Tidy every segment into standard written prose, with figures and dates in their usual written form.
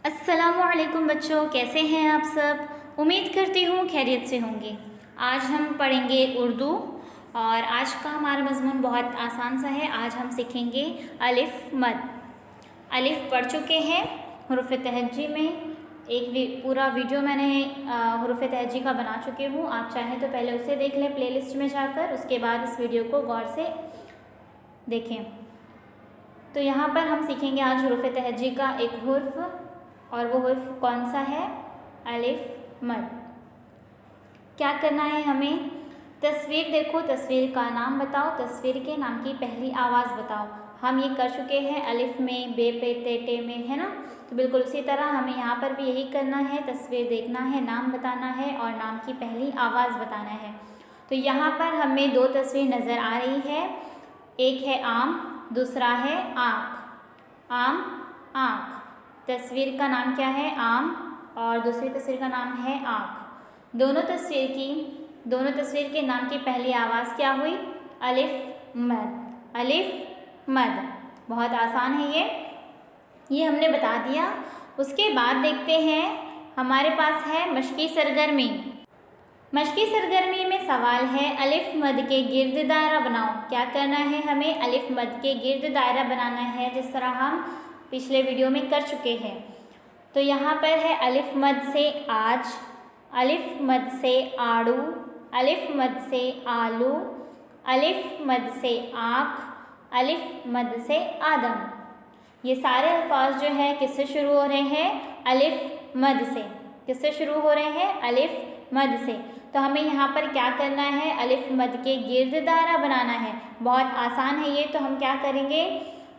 अस्सलामुअलैकुम बच्चों, कैसे हैं आप सब। उम्मीद करती हूँ खैरियत से होंगे। आज हम पढ़ेंगे उर्दू और आज का हमारा मज़मून बहुत आसान सा है। आज हम सीखेंगे अलिफ मद। अलिफ पढ़ चुके हैं हुरूफ तहज्जी में। एक पूरा वीडियो मैंने हुरूफ तहज्जी का बना चुकी हूँ। आप चाहें तो पहले उसे देख लें प्लेलिस्ट में जाकर, उसके बाद इस वीडियो को गौर से देखें। तो यहाँ पर हम सीखेंगे आज हुरूफ तहज्जी का एक हुर्फ, और वो हुर्फ कौन सा है? अलिफ मद। क्या करना है हमें? तस्वीर देखो, तस्वीर का नाम बताओ, तस्वीर के नाम की पहली आवाज़ बताओ। हम ये कर चुके हैं अलिफ में, बे पे ते टे में, है ना। तो बिल्कुल उसी तरह हमें यहाँ पर भी यही करना है। तस्वीर देखना है, नाम बताना है और नाम की पहली आवाज़ बताना है। तो यहाँ पर हमें दो तस्वीर नज़र आ रही है। एक है आम, दूसरा है आँख। आम, आँख। तस्वीर का नाम क्या है? आम, और दूसरी तस्वीर का नाम है आँख। दोनों तस्वीर के नाम की पहली आवाज़ क्या हुई? अलिफ मद। अलिफ मद। बहुत आसान है ये हमने बता दिया। उसके बाद देखते हैं, हमारे पास है मश्की सरगर्मी। मश्की सरगर्मी में सवाल है अलिफ मद के गिर्द दायरा बनाओ। क्या करना है हमें? अलिफ मद के गिर्द दायरा बनाना है, जिस तरह हम पिछले वीडियो में कर चुके हैं। तो यहाँ पर है अलिफ मद से आज, अलिफ मद से आड़ू, अलिफ मद से आलू, अलिफ मद से आँख, अलिफ मद से आदम। ये सारे अल्फाज जो है किससे शुरू हो रहे हैं? अलिफ मद से। किससे शुरू हो रहे हैं? अलिफ मद से। तो हमें यहाँ पर क्या करना है? अलिफ मद के गिर्द दायरा बनाना है। बहुत आसान है ये। तो हम क्या करेंगे?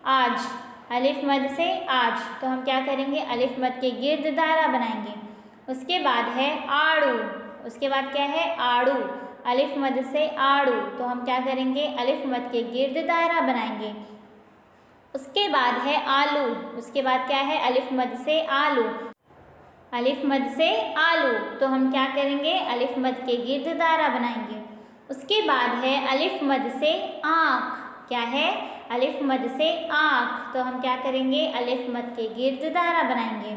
आज, अलिफ मद से आज। तो हम क्या करेंगे? अलिफ मद के गिर्द दायरा बनाएंगे। उसके बाद है आड़ू। उसके बाद क्या है? आड़ू। अलिफ मद से आड़ू। तो हम क्या करेंगे? अलिफ मद के गिर्द दायरा बनाएंगे। उसके बाद है आलू। उसके बाद क्या है? अलिफ मद से आलू। अलिफ मद से आलू। तो हम क्या करेंगे? अलिफ मद के गिर्द दायरा बनाएंगे। उसके बाद है अलिफ मद से आँख। क्या है? अलिफ मद से आँख। तो हम क्या करेंगे? अलिफ मद के गिर्द दायरा बनाएंगे।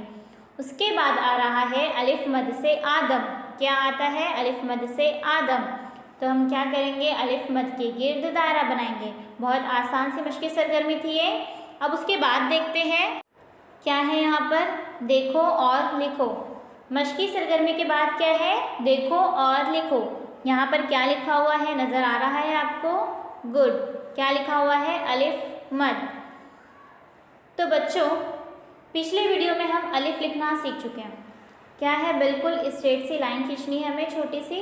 उसके बाद आ रहा है अलिफ मद से आदम। क्या आता है? अलिफ मद से आदम। तो हम क्या करेंगे? अलिफ मद के गिर्द दायरा बनाएंगे। बहुत आसान सी मश्की सरगर्मी थी ये। अब उसके बाद देखते हैं क्या है यहाँ पर? देखो और लिखो। मश्की सरगर्मी के बाद क्या है? देखो और लिखो। यहाँ पर क्या लिखा हुआ है? नज़र आ रहा है आपको? गुड। क्या लिखा हुआ है? अलिफ मद। तो बच्चों, पिछले वीडियो में हम अलिफ लिखना सीख चुके हैं। क्या है? बिल्कुल स्ट्रेट सी लाइन खींचनी है हमें, छोटी सी।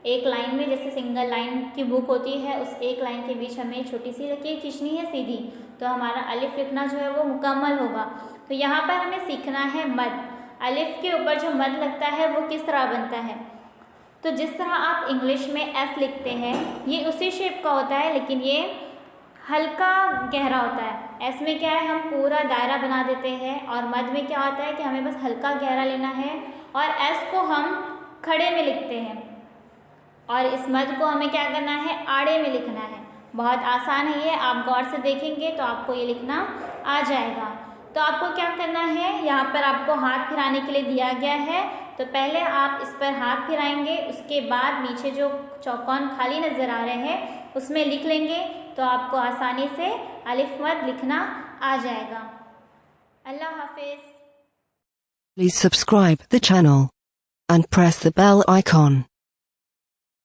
एक लाइन में, जैसे सिंगल लाइन की बुक होती है, उस एक लाइन के बीच हमें छोटी सी लकीर खींचनी है सीधी। तो हमारा अलिफ लिखना जो है वो मुकम्मल होगा। तो यहाँ पर हमें सीखना है मद। अलिफ के ऊपर जो मद लगता है वो किस तरह बनता है? तो जिस तरह आप इंग्लिश में एस लिखते हैं, ये उसी शेप का होता है, लेकिन ये हल्का गहरा होता है। एस में क्या है? हम पूरा दायरा बना देते हैं, और मद में क्या होता है कि हमें बस हल्का गहरा लेना है, और एस को हम खड़े में लिखते हैं, और इस मद को हमें क्या करना है? आड़े में लिखना है। बहुत आसान है ये। आप गौर से देखेंगे तो आपको ये लिखना आ जाएगा। तो आपको क्या करना है? यहाँ पर आपको हाथ फिराने के लिए दिया गया है। तो पहले आप इस पर हाथ फिराएंगे, उसके बाद नीचे जो चौकोन खाली नज़र आ रहे हैं उसमें लिख लेंगे, तो आपको आसानी से अलिफ मद लिखना आ जाएगा। अल्लाह हाफिज़। Please subscribe the channel and press the bell icon.